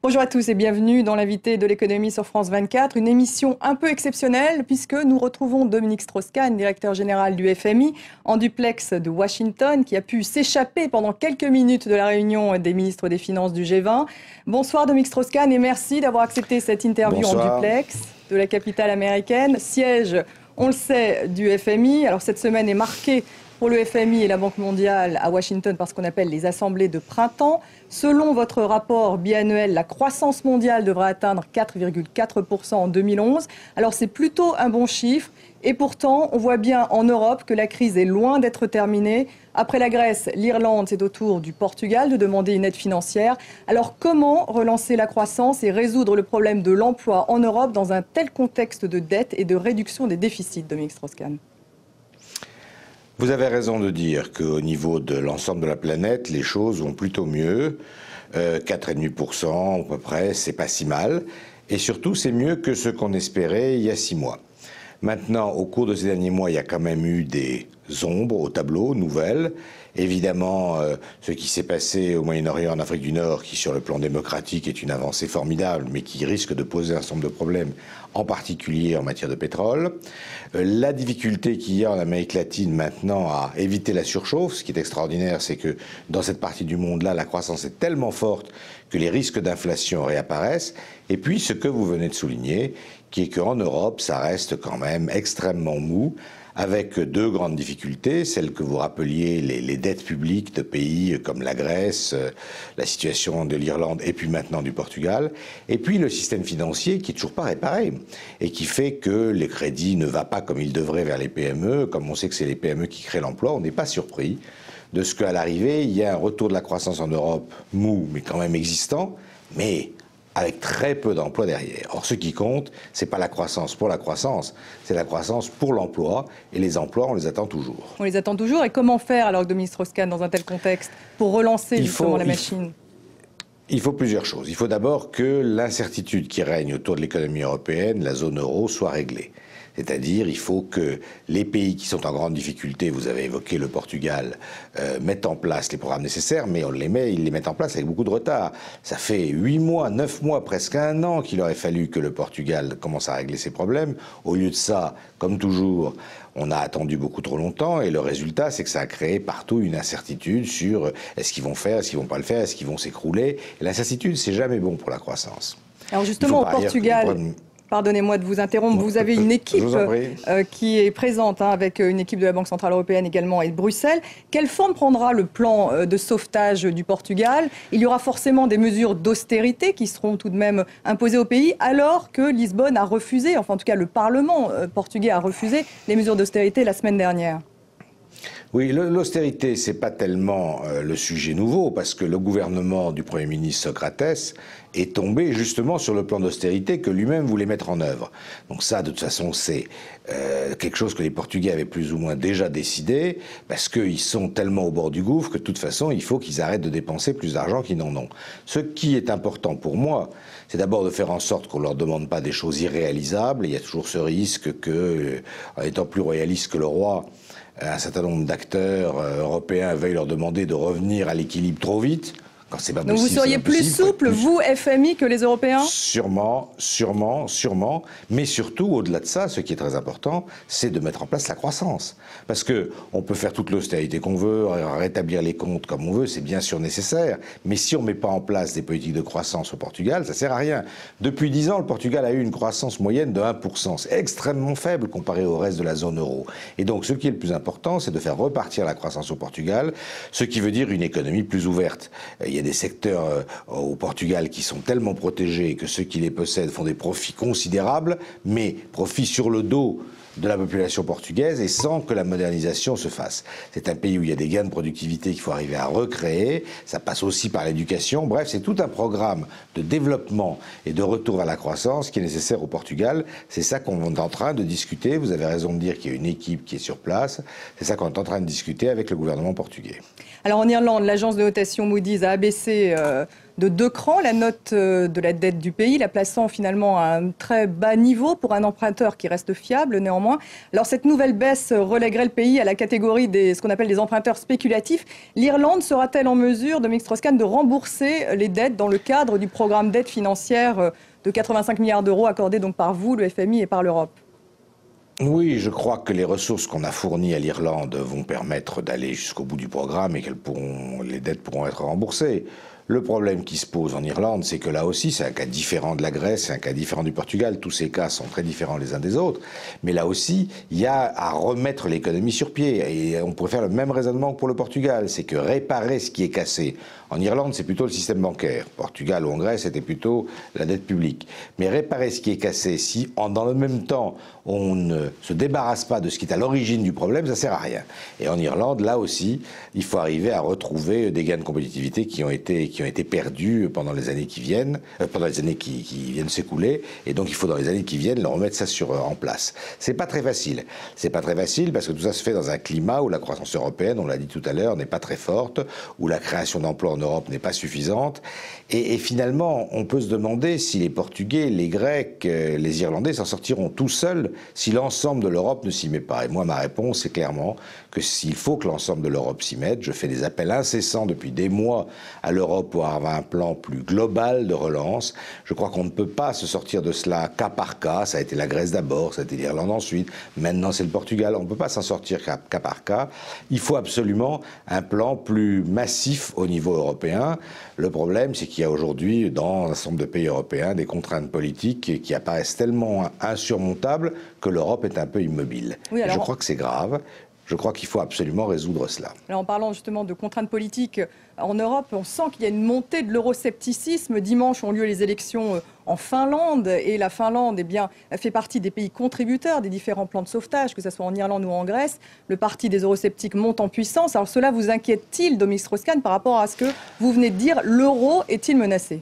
Bonjour à tous et bienvenue dans l'invité de l'économie sur France 24, une émission un peu exceptionnelle puisque nous retrouvons Dominique Strauss-Kahn, directeur général du FMI, en duplex de Washington, qui a pu s'échapper pendant quelques minutes de la réunion des ministres des Finances du G20. Bonsoir Dominique Strauss-Kahn et merci d'avoir accepté cette interview en duplex de la capitale américaine, siège, on le sait, du FMI. Alors cette semaine est marquée pour le FMI et la Banque mondiale à Washington par ce qu'on appelle les assemblées de printemps. Selon votre rapport biannuel, la croissance mondiale devra atteindre 4,4% en 2011. Alors c'est plutôt un bon chiffre. Et pourtant, on voit bien en Europe que la crise est loin d'être terminée. Après la Grèce, l'Irlande, c'est au tour du Portugal de demander une aide financière. Alors comment relancer la croissance et résoudre le problème de l'emploi en Europe dans un tel contexte de dette et de réduction des déficits, Dominique Strauss-Kahn ? Vous avez raison de dire qu'au niveau de l'ensemble de la planète, les choses vont plutôt mieux. 4,5% à peu près, c'est pas si mal. Et surtout, c'est mieux que ce qu'on espérait il y a 6 mois. Maintenant, au cours de ces derniers mois, il y a quand même eu des ombres au tableau, nouvelles. Évidemment, ce qui s'est passé au Moyen-Orient, en Afrique du Nord, qui sur le plan démocratique est une avancée formidable, mais qui risque de poser un certain nombre de problèmes, en particulier en matière de pétrole. La difficulté qu'il y a en Amérique latine maintenant à éviter la surchauffe, ce qui est extraordinaire, c'est que dans cette partie du monde-là, la croissance est tellement forte que les risques d'inflation réapparaissent. Et puis, ce que vous venez de souligner, qui est qu'en Europe, ça reste quand même extrêmement mou, avec 2 grandes difficultés, celles que vous rappeliez, les dettes publiques de pays comme la Grèce, la situation de l'Irlande et puis maintenant du Portugal, et puis le système financier qui est toujours pas réparé et qui fait que les crédits ne vont pas comme ils devraient vers les PME. Comme on sait que c'est les PME qui créent l'emploi, on n'est pas surpris de ce qu'à l'arrivée, il y a un retour de la croissance en Europe mou, mais quand même existant, mais avec très peu d'emplois derrière. Or, ce qui compte, c'est pas la croissance pour la croissance, c'est la croissance pour l'emploi. Et les emplois, on les attend toujours. On les attend toujours. Et comment faire, alors, Dominique Strauss-Kahn, dans un tel contexte, pour relancer justement la machine ? Il faut plusieurs choses. Il faut d'abord que l'incertitude qui règne autour de l'économie européenne, la zone euro, soit réglée. C'est-à-dire, il faut que les pays qui sont en grande difficulté, vous avez évoqué le Portugal, mettent en place les programmes nécessaires, mais ils les mettent en place avec beaucoup de retard. Ça fait 8 mois, 9 mois, presque 1 an qu'il aurait fallu que le Portugal commence à régler ses problèmes. Au lieu de ça, comme toujours, on a attendu beaucoup trop longtemps et le résultat, c'est que ça a créé partout une incertitude sur est-ce qu'ils vont faire, est-ce qu'ils vont pas le faire, est-ce qu'ils vont s'écrouler. L'incertitude, c'est jamais bon pour la croissance. Alors justement, au Portugal... Pardonnez-moi de vous interrompre, vous avez une équipe qui est présente, avec une équipe de la Banque Centrale Européenne également et de Bruxelles. Quelle forme prendra le plan de sauvetage du Portugal ? Il y aura forcément des mesures d'austérité qui seront tout de même imposées au pays, alors que Lisbonne a refusé, enfin en tout cas le Parlement portugais a refusé les mesures d'austérité la semaine dernière. Oui, l'austérité, c'est pas tellement le sujet nouveau, parce que le gouvernement du Premier ministre Socrates est tombé justement sur le plan d'austérité que lui-même voulait mettre en œuvre. Donc ça, de toute façon, c'est quelque chose que les Portugais avaient plus ou moins déjà décidé, parce qu'ils sont tellement au bord du gouffre que de toute façon, il faut qu'ils arrêtent de dépenser plus d'argent qu'ils n'en ont. Ce qui est important pour moi, c'est d'abord de faire en sorte qu'on ne leur demande pas des choses irréalisables. Il y a toujours ce risque que, en étant plus royaliste que le roi, un certain nombre d'acteurs européens veuillent leur demander de revenir à l'équilibre trop vite. Quand c'est pas possible, donc vous seriez plus souple, vous, FMI, que les Européens ? Sûrement. Mais surtout, au-delà de ça, ce qui est très important, c'est de mettre en place la croissance. Parce que on peut faire toute l'austérité qu'on veut, rétablir les comptes comme on veut, c'est bien sûr nécessaire. Mais si on ne met pas en place des politiques de croissance au Portugal, ça sert à rien. Depuis 10 ans, le Portugal a eu une croissance moyenne de 1%. C'est extrêmement faible comparé au reste de la zone euro. Et donc, ce qui est le plus important, c'est de faire repartir la croissance au Portugal, ce qui veut dire une économie plus ouverte. Il y a des secteurs au Portugal qui sont tellement protégés que ceux qui les possèdent font des profits considérables, mais profits sur le dos de la population portugaise et sans que la modernisation se fasse. C'est un pays où il y a des gains de productivité qu'il faut arriver à recréer. Ça passe aussi par l'éducation. Bref, c'est tout un programme de développement et de retour vers la croissance qui est nécessaire au Portugal. C'est ça qu'on est en train de discuter. Vous avez raison de dire qu'il y a une équipe qui est sur place. C'est ça qu'on est en train de discuter avec le gouvernement portugais. Alors en Irlande, l'agence de notation Moody's a abaissé de 2 crans la note de la dette du pays, la plaçant finalement à un très bas niveau pour un emprunteur qui reste fiable néanmoins. Alors cette nouvelle baisse relèguerait le pays à la catégorie des ce qu'on appelle des emprunteurs spéculatifs. L'Irlande sera-t-elle en mesure, Dominique Strauss-Kahn, de rembourser les dettes dans le cadre du programme d'aide financière de 85 milliards d'euros accordé donc par vous, le FMI et par l'Europe? Oui, je crois que les ressources qu'on a fournies à l'Irlande vont permettre d'aller jusqu'au bout du programme et les dettes pourront être remboursées. Le problème qui se pose en Irlande, c'est que là aussi, c'est un cas différent de la Grèce, c'est un cas différent du Portugal. Tous ces cas sont très différents les uns des autres. Mais là aussi, il y a à remettre l'économie sur pied. Et on pourrait faire le même raisonnement que pour le Portugal. C'est que réparer ce qui est cassé. En Irlande, c'est plutôt le système bancaire. Portugal ou en Grèce, c'était plutôt la dette publique. Mais réparer ce qui est cassé, si dans le même temps, on ne se débarrasse pas de ce qui est à l'origine du problème, ça sert à rien. Et en Irlande, là aussi, il faut arriver à retrouver des gains de compétitivité qui ont été perdus pendant les années qui viennent, qui viennent s'écouler. Et donc, il faut dans les années qui viennent leur remettre ça en place. C'est pas très facile. C'est pas très facile parce que tout ça se fait dans un climat où la croissance européenne, on l'a dit tout à l'heure, n'est pas très forte, où la création d'emplois en Europe n'est pas suffisante. Et finalement, on peut se demander si les Portugais, les Grecs, les Irlandais s'en sortiront tout seuls si l'ensemble de l'Europe ne s'y met pas. Et moi, ma réponse, c'est clairement que s'il faut que l'ensemble de l'Europe s'y mette, je fais des appels incessants depuis des mois à l'Europe pour avoir un plan plus global de relance. Je crois qu'on ne peut pas se sortir de cela cas par cas. Ça a été la Grèce d'abord, ça a été l'Irlande ensuite, maintenant c'est le Portugal. On ne peut pas s'en sortir cas par cas. Il faut absolument un plan plus massif au niveau européen. Le problème, c'est qu'il y a aujourd'hui, dans un certain nombre de pays européens, des contraintes politiques qui apparaissent tellement insurmontables que l'Europe est un peu immobile. Oui, alors... Je crois que c'est grave. Je crois qu'il faut absolument résoudre cela. Alors en parlant justement de contraintes politiques en Europe, on sent qu'il y a une montée de l'euroscepticisme. Dimanche ont lieu les élections en Finlande et la Finlande fait partie des pays contributeurs des différents plans de sauvetage, que ce soit en Irlande ou en Grèce. Le parti des eurosceptiques monte en puissance. Alors cela vous inquiète-t-il, Dominique Strauss-Kahn, par rapport à ce que vous venez de dire? L'euro est-il menacé ?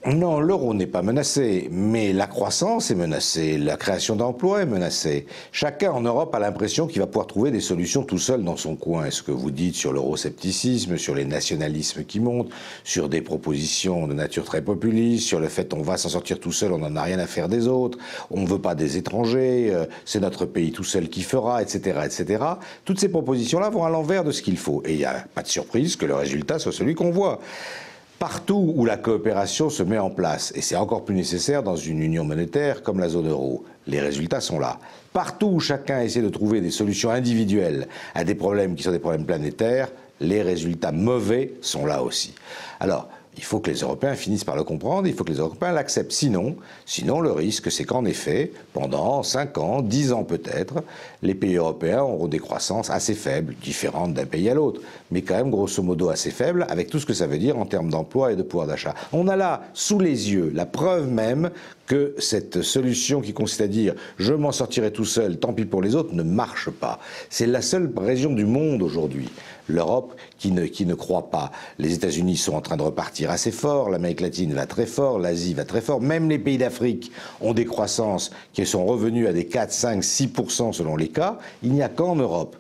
Non, l'euro n'est pas menacé, mais la croissance est menacée, la création d'emplois est menacée. Chacun en Europe a l'impression qu'il va pouvoir trouver des solutions tout seul dans son coin. Est-ce que vous dites sur l'euroscepticisme, sur les nationalismes qui montent, sur des propositions de nature très populiste, sur le fait qu'on va s'en sortir tout seul, on n'en a rien à faire des autres, on ne veut pas des étrangers, c'est notre pays tout seul qui fera, etc., etc. Toutes ces propositions-là vont à l'envers de ce qu'il faut. Et il n'y a pas de surprise que le résultat soit celui qu'on voit. Partout où la coopération se met en place, et c'est encore plus nécessaire dans une union monétaire comme la zone euro, les résultats sont là. Partout où chacun essaie de trouver des solutions individuelles à des problèmes qui sont des problèmes planétaires, les résultats mauvais sont là aussi. Alors, il faut que les Européens finissent par le comprendre, il faut que les Européens l'acceptent. Sinon, le risque, c'est qu'en effet, pendant 5 ans, 10 ans peut-être, les pays européens auront des croissances assez faibles, différentes d'un pays à l'autre, mais quand même grosso modo assez faibles, avec tout ce que ça veut dire en termes d'emploi et de pouvoir d'achat. On a là, sous les yeux, la preuve même que cette solution qui consiste à dire « je m'en sortirai tout seul, tant pis pour les autres » ne marche pas. C'est la seule région du monde aujourd'hui, l'Europe, qui ne croit pas. Les États-Unis sont en train de repartir assez fort, l'Amérique latine va très fort, l'Asie va très fort, même les pays d'Afrique ont des croissances qui sont revenues à des 4, 5, 6% selon les cas. Il n'y a qu'en Europe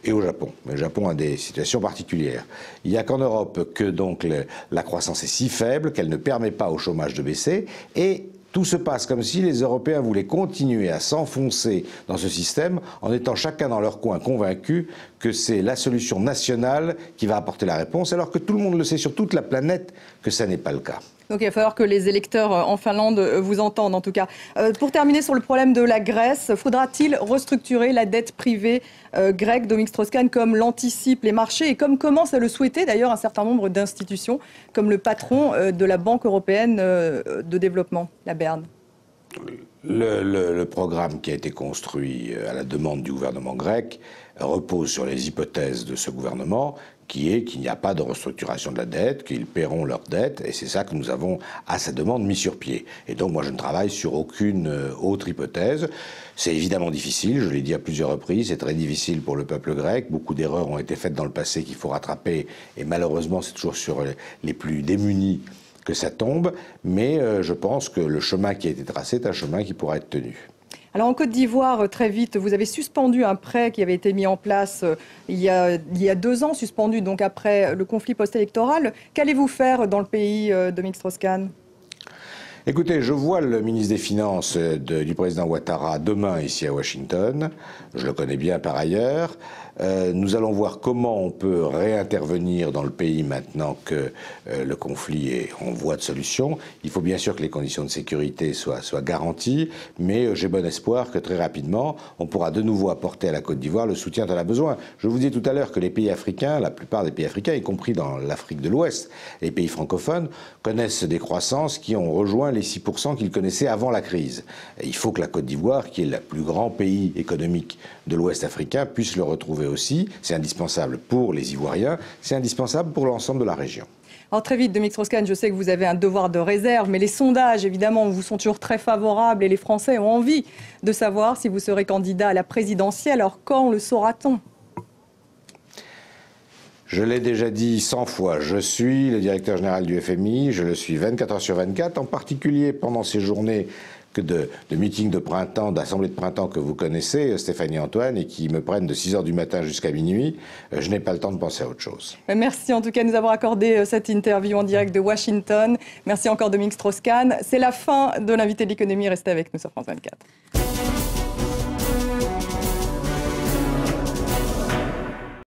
et au Japon. Mais le Japon a des situations particulières. Il n'y a qu'en Europe que donc la croissance est si faible qu'elle ne permet pas au chômage de baisser et tout se passe comme si les Européens voulaient continuer à s'enfoncer dans ce système en étant chacun dans leur coin convaincus que c'est la solution nationale qui va apporter la réponse, alors que tout le monde le sait sur toute la planète que ça n'est pas le cas. Donc il va falloir que les électeurs en Finlande vous entendent en tout cas. Pour terminer sur le problème de la Grèce, faudra-t-il restructurer la dette privée grecque, Dominique Strauss-Kahn, comme l'anticipent les marchés et comme commence à le souhaiter d'ailleurs un certain nombre d'institutions, comme le patron de la Banque européenne de développement, la BERD? Le programme qui a été construit à la demande du gouvernement grec repose sur les hypothèses de ce gouvernement qui est qu'il n'y a pas de restructuration de la dette, qu'ils paieront leur dette, et c'est ça que nous avons, à sa demande, mis sur pied. Et donc moi je ne travaille sur aucune autre hypothèse. C'est évidemment difficile, je l'ai dit à plusieurs reprises, c'est très difficile pour le peuple grec, beaucoup d'erreurs ont été faites dans le passé qu'il faut rattraper, et malheureusement c'est toujours sur les plus démunis que ça tombe, mais je pense que le chemin qui a été tracé est un chemin qui pourra être tenu. Alors en Côte d'Ivoire, très vite, vous avez suspendu un prêt qui avait été mis en place il y a 2 ans, suspendu donc après le conflit post-électoral. Qu'allez-vous faire dans le pays, Dominique Strauss-Kahn ? Écoutez, je vois le ministre des Finances du président Ouattara demain ici à Washington. Je le connais bien par ailleurs. Nous allons voir comment on peut réintervenir dans le pays maintenant que le conflit est en voie de solution. Il faut bien sûr que les conditions de sécurité soient garanties, mais j'ai bon espoir que très rapidement, on pourra de nouveau apporter à la Côte d'Ivoire le soutien dont elle a besoin. Je vous disais tout à l'heure que les pays africains, la plupart des pays africains, y compris dans l'Afrique de l'Ouest, les pays francophones, connaissent des croissances qui ont rejoint les 6% qu'ils connaissaient avant la crise. Et il faut que la Côte d'Ivoire, qui est le plus grand pays économique de l'Ouest africain, puisse le retrouver aussi. C'est indispensable pour les Ivoiriens, c'est indispensable pour l'ensemble de la région. Alors très vite, Dominique Strauss-Kahn, je sais que vous avez un devoir de réserve, mais les sondages, évidemment, vous sont toujours très favorables et les Français ont envie de savoir si vous serez candidat à la présidentielle. Alors quand le saura-t-on ? Je l'ai déjà dit 100 fois, je suis le directeur général du FMI, je le suis 24 heures sur 24, en particulier pendant ces journées de meetings de printemps, d'assemblées de printemps que vous connaissez, Stéphanie et Antoine, et qui me prennent de 6 heures du matin jusqu'à minuit. Je n'ai pas le temps de penser à autre chose. Merci en tout cas de nous avoir accordé cette interview en direct de Washington. Merci encore Dominique Strauss-Kahn. C'est la fin de l'invité de l'économie. Restez avec nous sur France 24.